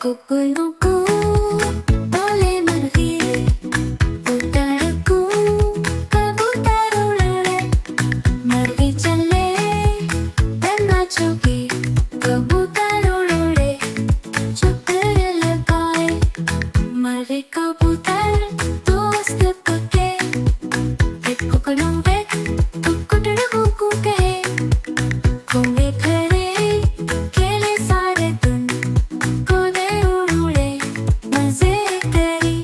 कुकू बोले मरघी उतरकू कबूतर उड़े मरघी चले त्यांना चौकी कबूतर उड़े चक्कर लगाए मरे कबूतर दोस्त पके एक कुकड़ों एक कुकड़ कुकू कहे घूमे खड़े खेले सारे दिन कूदे उड़े मजे करी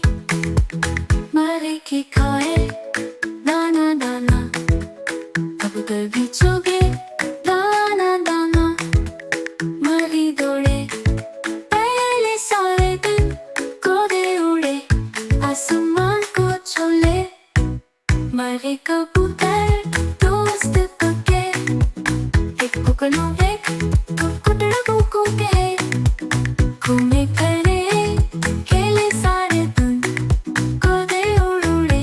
मरे की खाए दाना दाना कबूतर भी चुगे दाना दाना मरी दौड़े पहले सारे दिन कूदे उड़े आसमान को छोले मरे कबूतर दोस्त पके एक कुकड़ों एक कुकड़ कुकू कहे घूमे खड़े खेले सारे दिन कूदे उड़े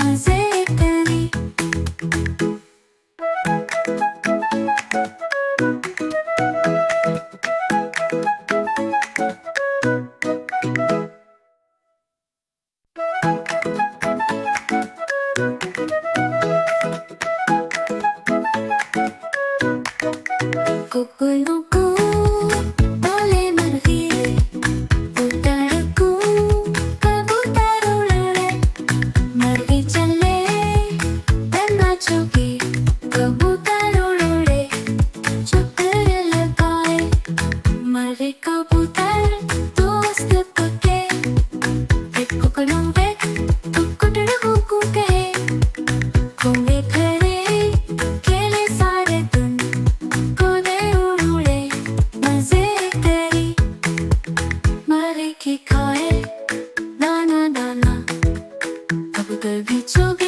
मजे करी कुकू बोले मरघी उतरकू कबूतर उड़े मरघी चले त्यांना चौकी कबूतर उड़े चक्कर लगाए मरे कबूतर दोस्त पके एक कुकड़ों एक कुकड़ कुकू कहे घूमे खड़े खेले सारे दिन कूदे उड़े मजे करी मरे की खाए दाना दाना कबूतर भी चुगे